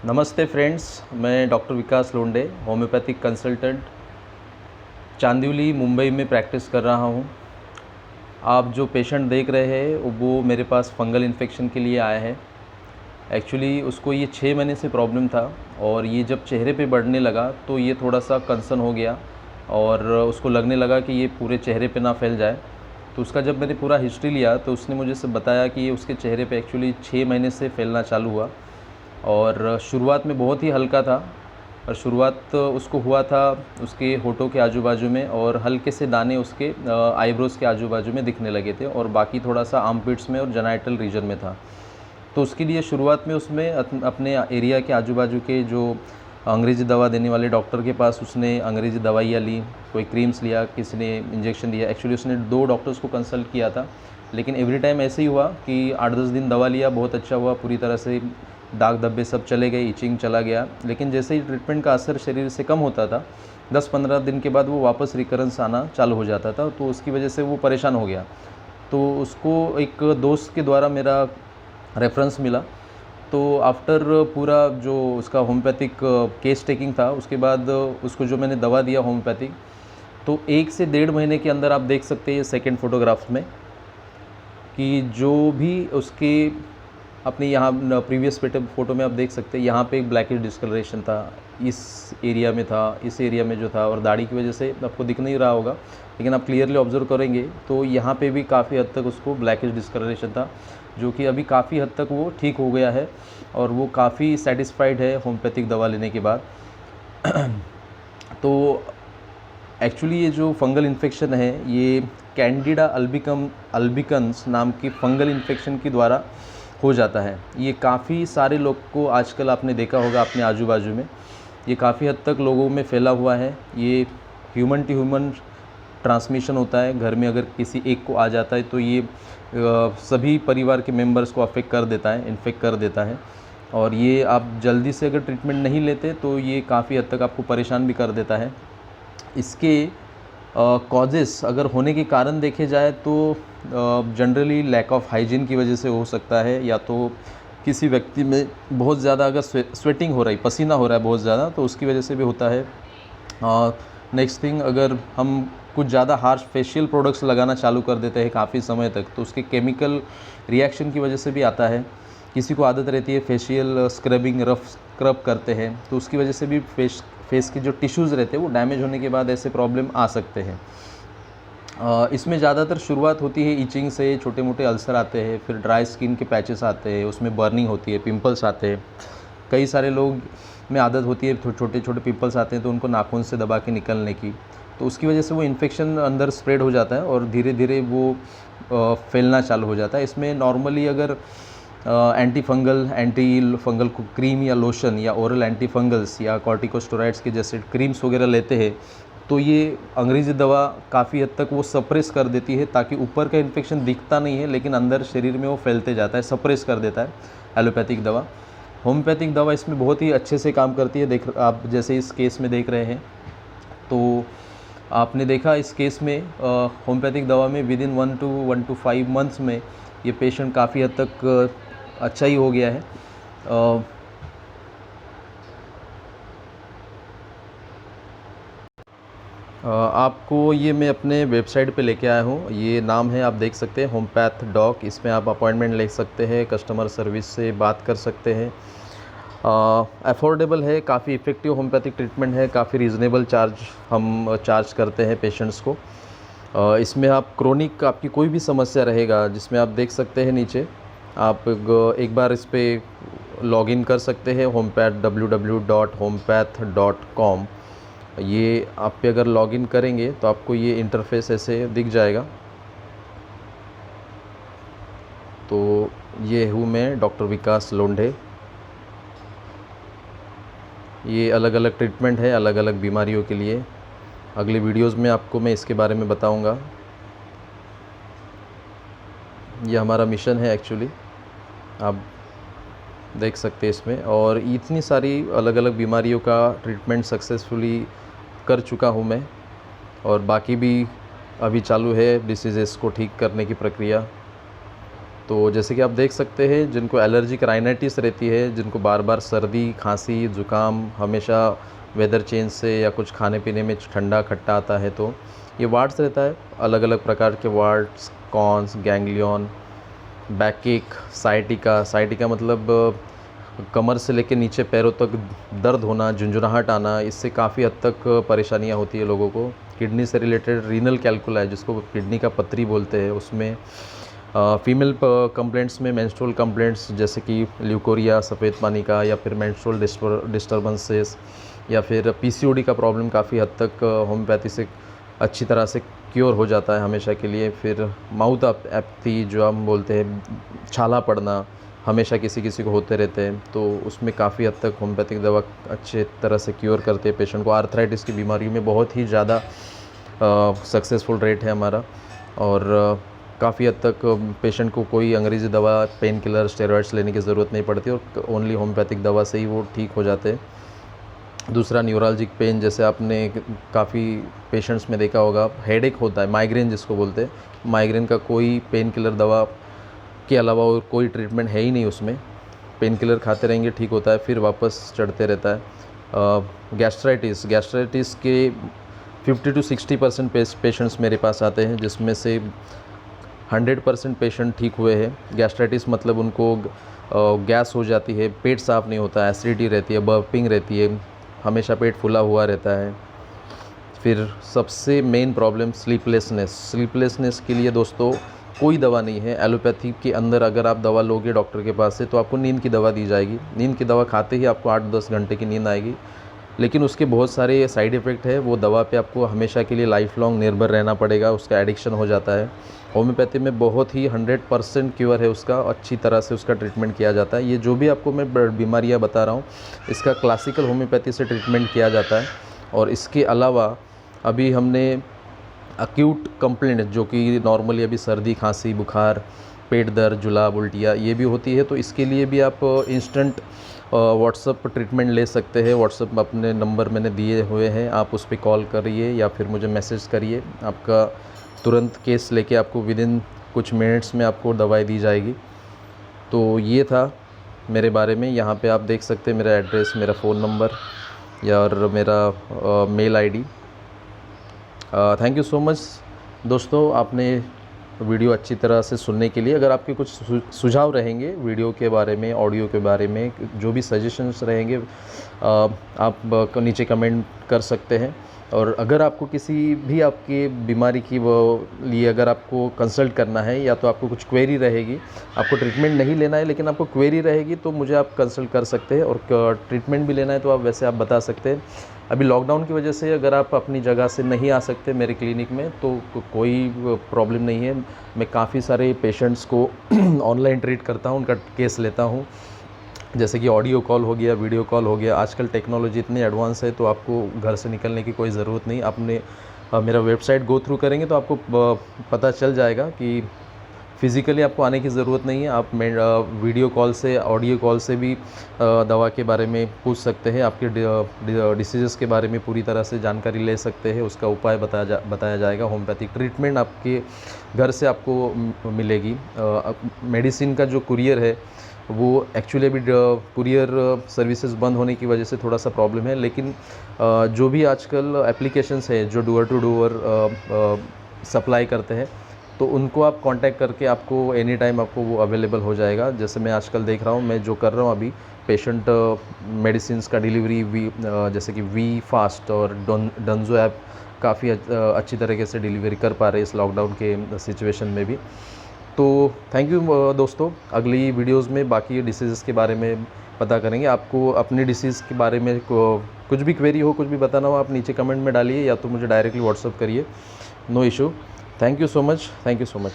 नमस्ते फ्रेंड्स, मैं डॉक्टर विकास Londhe, homeopathic consultant, Chandivali, Mumbai में प्रैक्टिस कर रहा हूँ। आप जो पेशेंट देख रहे हैं वो मेरे पास फंगल इन्फेक्शन के लिए आया है। एक्चुअली उसको ये 6 महीने से प्रॉब्लम था और ये जब चेहरे पे बढ़ने लगा तो ये थोड़ा सा कंसर्न हो गया और उसको लगने लगा कि ये पूरे चेहरे पे ना फैल जाए। तो उसका जब मैंने पूरा हिस्ट्री लिया तो उसने मुझे सब बताया कि ये उसके चेहरे पे एक्चुअली 6 महीने से फैलना चालू हुआ और शुरुआत में बहुत ही हल्का था। और शुरुआत उसको हुआ था उसके होठों के आजू बाजू में और हल्के से दाने उसके आईब्रोज़ के आजू बाजू में दिखने लगे थे और बाकी थोड़ा सा आर्मपिट्स में और जेनाइटल रीजन में था। तो उसके लिए शुरुआत में उसमें अपने एरिया के आजू बाजू के जो अंग्रेज़ी दवा देने वाले डॉक्टर के पास उसने अंग्रेज़ी दवाइयाँ ली, कोई क्रीम्स लिया, किसी ने इंजेक्शन दिया। एक्चुअली उसने 2 डॉक्टर्स को कंसल्ट किया था, लेकिन एवरी टाइम ऐसे ही हुआ कि 8-10 दिन दवा लिया, बहुत अच्छा हुआ, पूरी तरह से दाग धब्बे सब चले गए, इचिंग चला गया। लेकिन जैसे ही ट्रीटमेंट का असर शरीर से कम होता था, 10-15 दिन के बाद वो वापस रिकरेंस आना चालू हो जाता था, तो उसकी वजह से वो परेशान हो गया। तो उसको एक दोस्त के द्वारा मेरा रेफरेंस मिला। तो आफ्टर पूरा जो उसका होम्योपैथिक केस टेकिंग था, उसके बाद उसको जो मैंने दवा दिया होम्योपैथिक, तो 1 से 1.5 महीने के अंदर आप देख सकते हैं सेकंड फोटोग्राफ में कि जो भी उसके अपने यहाँ प्रीवियस फ़ोटो में आप देख सकते हैं, यहाँ पे एक ब्लैकिश डिस्कलरेशन था, इस एरिया में था, इस एरिया में जो था, और दाढ़ी की वजह से आपको दिख नहीं रहा होगा, लेकिन आप क्लियरली ऑब्ज़र्व करेंगे तो यहाँ पे भी काफ़ी हद तक उसको ब्लैकिश डिस्कलरेशन था, जो कि अभी काफ़ी हद तक वो ठीक हो गया है और वो काफ़ी सैटिस्फाइड है होम्योपैथिक दवा लेने के बाद। तो एक्चुअली ये जो फंगल इन्फेक्शन है, ये कैंडिडा अल्बिकन्स नाम की फंगल इन्फेक्शन के द्वारा हो जाता है। ये काफ़ी सारे लोग को आजकल आपने देखा होगा अपने आजू बाजू में, ये काफ़ी हद तक लोगों में फैला हुआ है। ये ह्यूमन टू ह्यूमन ट्रांसमिशन होता है। घर में अगर किसी एक को आ जाता है तो ये सभी परिवार के मेंबर्स को अफेक्ट कर देता है, इन्फेक्ट कर देता है। और ये आप जल्दी से अगर ट्रीटमेंट नहीं लेते तो ये काफ़ी हद तक आपको परेशान भी कर देता है। इसके कॉजेस अगर होने के कारण देखे जाए तो जनरली लैक ऑफ हाइजीन की वजह से हो सकता है, या तो किसी व्यक्ति में बहुत ज़्यादा अगर स्वेटिंग हो रही, पसीना हो रहा है बहुत ज़्यादा, तो उसकी वजह से भी होता है। नेक्स्ट थिंग, अगर हम कुछ ज़्यादा हार्श फेशियल प्रोडक्ट्स लगाना चालू कर देते हैं काफ़ी समय तक, तो उसके केमिकल रिएक्शन की वजह से भी आता है। किसी को आदत रहती है फेशियल स्क्रबिंग, रफ स्क्रब करते हैं, तो उसकी वजह से भी फेस के जो टिश्यूज़ रहते हैं वो डैमेज होने के बाद ऐसे प्रॉब्लम आ सकते हैं। इसमें ज़्यादातर शुरुआत होती है इचिंग से, छोटे मोटे अल्सर आते हैं, फिर ड्राई स्किन के पैचेस आते हैं, उसमें बर्निंग होती है, पिंपल्स आते हैं। कई सारे लोग में आदत होती है छोटे छोटे पिंपल्स आते हैं तो उनको नाखून से दबा के निकलने की, तो उसकी वजह से वो इन्फेक्शन अंदर स्प्रेड हो जाता है और धीरे धीरे वो फैलना चालू हो जाता है। इसमें नॉर्मली अगर एंटी फंगल को क्रीम या लोशन या ओरल एंटी फंगल्स या कॉर्टिकोस्टेरॉइड्स के जैसे क्रीम्स वगैरह लेते हैं, तो ये अंग्रेज़ी दवा काफ़ी हद तक वो सप्रेस कर देती है, ताकि ऊपर का इन्फेक्शन दिखता नहीं है लेकिन अंदर शरीर में वो फैलते जाता है, सप्रेस कर देता है एलोपैथिक दवा। होम्योपैथिक दवा इसमें बहुत ही अच्छे से काम करती है। देख, आप जैसे इस केस में देख रहे हैं, तो आपने देखा इस केस में होम्योपैथिक दवा में विदिन 1 to 5 मंथ्स में ये पेशेंट काफ़ी हद तक अच्छा ही हो गया है। आपको ये मैं अपने वेबसाइट पे लेके आया हूँ। ये नाम है, आप देख सकते हैं, होम्योपैथ डॉक। इसमें आप अपॉइंटमेंट ले सकते हैं, कस्टमर सर्विस से बात कर सकते हैं। अफोर्डेबल है, काफ़ी इफ़ेक्टिव होम्योपैथिक ट्रीटमेंट है, काफ़ी रीज़नेबल चार्ज हम चार्ज करते हैं पेशेंट्स को। इसमें आप क्रोनिक आपकी कोई भी समस्या रहेगा, जिसमें आप देख सकते हैं नीचे, आप एक बार इस पर लॉगिन कर सकते हैं, होम्योपैथ www.homeopath.com। ये आप पे अगर लॉगिन करेंगे तो आपको ये इंटरफेस ऐसे दिख जाएगा। तो ये हूँ मैं, डॉक्टर विकास लोंढे। ये अलग अलग ट्रीटमेंट है अलग अलग बीमारियों के लिए। अगले वीडियोज़ में आपको मैं इसके बारे में बताऊंगा। ये हमारा मिशन है एक्चुअली, आप देख सकते हैं इसमें। और इतनी सारी अलग अलग बीमारियों का ट्रीटमेंट सक्सेसफुली कर चुका हूँ मैं, और बाकी भी अभी चालू है डिसीज़ेस को ठीक करने की प्रक्रिया। तो जैसे कि आप देख सकते हैं, जिनको एलर्जिक राइनाइटिस रहती है, जिनको बार बार सर्दी, खांसी, ज़ुकाम, हमेशा वेदर चेंज से या कुछ खाने पीने में ठंडा खट्टा आता है, तो ये वार्ड्स रहता है। अलग अलग प्रकार के warts, corns, ganglion, backache, sciatica मतलब कमर से लेकर नीचे पैरों तक दर्द होना, झुंझुनाहट आना, इससे काफ़ी हद तक परेशानियाँ होती है लोगों को। किडनी से रिलेटेड रीनल कैल्कुला है, जिसको किडनी का पथरी बोलते हैं, उसमें फीमेल कंप्लेंट्स में मेंस्ट्रुअल कंप्लेंट्स जैसे कि ल्यूकोरिया, सफ़ेद पानी का, या फिर मेंस्ट्रुअल डिस्टर्बेंसेस, या फिर पीसीओडी का प्रॉब्लम काफ़ी हद तक होम्योपैथी से अच्छी तरह से क्योर हो जाता है हमेशा के लिए। फिर माउथ एप्थी जो हम बोलते हैं, छाला पड़ना हमेशा किसी किसी को होते रहते हैं, तो उसमें काफ़ी हद तक होम्योपैथिक दवा अच्छे तरह से क्योर करते हैं पेशेंट को। आर्थराइटिस की बीमारियों में बहुत ही ज़्यादा सक्सेसफुल रेट है हमारा, और काफ़ी हद तक पेशेंट को कोई अंग्रेज़ी दवा, पेन किलर, स्टेरॉइड्स लेने की ज़रूरत नहीं पड़ती, और ओनली होम्योपैथिक दवा से ही वो ठीक हो जाते हैं। दूसरा, न्यूरलजिक पेन, जैसे आपने काफ़ी पेशेंट्स में देखा होगा, हेडेक होता है, माइग्रेन जिसको बोलते हैं, माइग्रेन का कोई पेन किलर दवा के अलावा और कोई ट्रीटमेंट है ही नहीं उसमें। पेन किलर खाते रहेंगे, ठीक होता है, फिर वापस चढ़ते रहता है। गैस्ट्राइटिस के 50 to 60% पेशेंट्स मेरे पास आते हैं, जिसमें से 100% पेशेंट ठीक हुए हैं। गैस्ट्राइटिस मतलब उनको गैस हो जाती है, पेट साफ़ नहीं होता, एसिडिटी रहती है, बर्पिंग रहती है, हमेशा पेट फूला हुआ रहता है। फिर सबसे मेन प्रॉब्लम स्लीपलेसनेस के लिए दोस्तों कोई दवा नहीं है। एलोपैथी के अंदर अगर आप दवा लोगे डॉक्टर के पास से, तो आपको नींद की दवा दी जाएगी। नींद की दवा खाते ही आपको 8-10 घंटे की नींद आएगी, लेकिन उसके बहुत सारे साइड इफ़ेक्ट है। वो दवा पे आपको हमेशा के लिए लाइफ लॉन्ग निर्भर रहना पड़ेगा, उसका एडिक्शन हो जाता है। होम्योपैथी में बहुत ही 100% क्योर है उसका, अच्छी तरह से उसका ट्रीटमेंट किया जाता है। ये जो भी आपको मैं बीमारियाँ बता रहा हूँ, इसका क्लासिकल होम्योपैथी से ट्रीटमेंट किया जाता है। और इसके अलावा अभी हमने अक्यूट कंप्लेंट, जो कि नॉर्मली अभी सर्दी, खांसी, बुखार, पेट दर्द, जुलाब, उल्टियाँ ये भी होती है, तो इसके लिए भी आप इंस्टेंट व्हाट्सएप पर ट्रीटमेंट ले सकते हैं। व्हाट्सएप में अपने नंबर मैंने दिए हुए हैं, आप उस पर कॉल करिए या फिर मुझे मैसेज करिए। आपका तुरंत केस लेके आपको विदिन कुछ मिनट्स में आपको दवाई दी जाएगी। तो ये था मेरे बारे में। यहाँ पे आप देख सकते हैं मेरा एड्रेस, मेरा फ़ोन नंबर और मेरा mail ID. Thank you so much दोस्तों, आपने वीडियो अच्छी तरह से सुनने के लिए। अगर आपके कुछ सुझाव रहेंगे वीडियो के बारे में, ऑडियो के बारे में, जो भी सजेशंस रहेंगे, आप नीचे कमेंट कर सकते हैं। और अगर आपको किसी भी आपकी बीमारी की लिए अगर आपको कंसल्ट करना है, या तो आपको कुछ क्वेरी रहेगी, आपको ट्रीटमेंट नहीं लेना है लेकिन आपको क्वेरी रहेगी, तो मुझे आप कंसल्ट कर सकते हैं। और ट्रीटमेंट भी लेना है तो आप वैसे आप बता सकते हैं। अभी लॉकडाउन की वजह से अगर आप अपनी जगह से नहीं आ सकते मेरे क्लिनिक में, तो कोई प्रॉब्लम नहीं है। मैं काफ़ी सारे पेशेंट्स को ऑनलाइन ट्रीट करता हूँ, उनका केस लेता हूँ, जैसे कि ऑडियो कॉल हो गया, वीडियो कॉल हो गया। आजकल टेक्नोलॉजी इतनी एडवांस है, तो आपको घर से निकलने की कोई ज़रूरत नहीं। आपने मेरा वेबसाइट गो थ्रू करेंगे तो आपको पता चल जाएगा कि फ़िज़िकली आपको आने की ज़रूरत नहीं है। आप वीडियो कॉल से, ऑडियो कॉल से भी दवा के बारे में पूछ सकते हैं, आपके डिसीज़ेस के बारे में पूरी तरह से जानकारी ले सकते हैं, उसका उपाय बताया जाएगा। होम्योपैथिक ट्रीटमेंट आपके घर से आपको मिलेगी। मेडिसिन का जो कुरियर है, वो एक्चुअली अभी कुरियर सर्विसेज बंद होने की वजह से थोड़ा सा प्रॉब्लम है, लेकिन जो भी आजकल एप्लीकेशंस है जो डोर टू डोर सप्लाई करते हैं, तो उनको आप कांटेक्ट करके आपको एनी टाइम आपको वो अवेलेबल हो जाएगा। जैसे मैं आजकल देख रहा हूँ, मैं जो कर रहा हूँ अभी, पेशेंट मेडिसिन्स का डिलीवरी जैसे कि वी फास्ट और डंजो ऐप काफ़ी अच्छी तरीके से डिलीवरी कर पा रहे हैं इस लॉकडाउन के सिचुएशन में भी। तो थैंक यू दोस्तों, अगली वीडियोस में बाकी डिसीज़ के बारे में पता करेंगे। आपको अपनी डिसीज़ के बारे में कुछ भी क्वेरी हो, कुछ भी बताना हो, आप नीचे कमेंट में डालिए या तो मुझे डायरेक्टली व्हाट्सअप करिए, no issue. Thank you so much, thank you so much.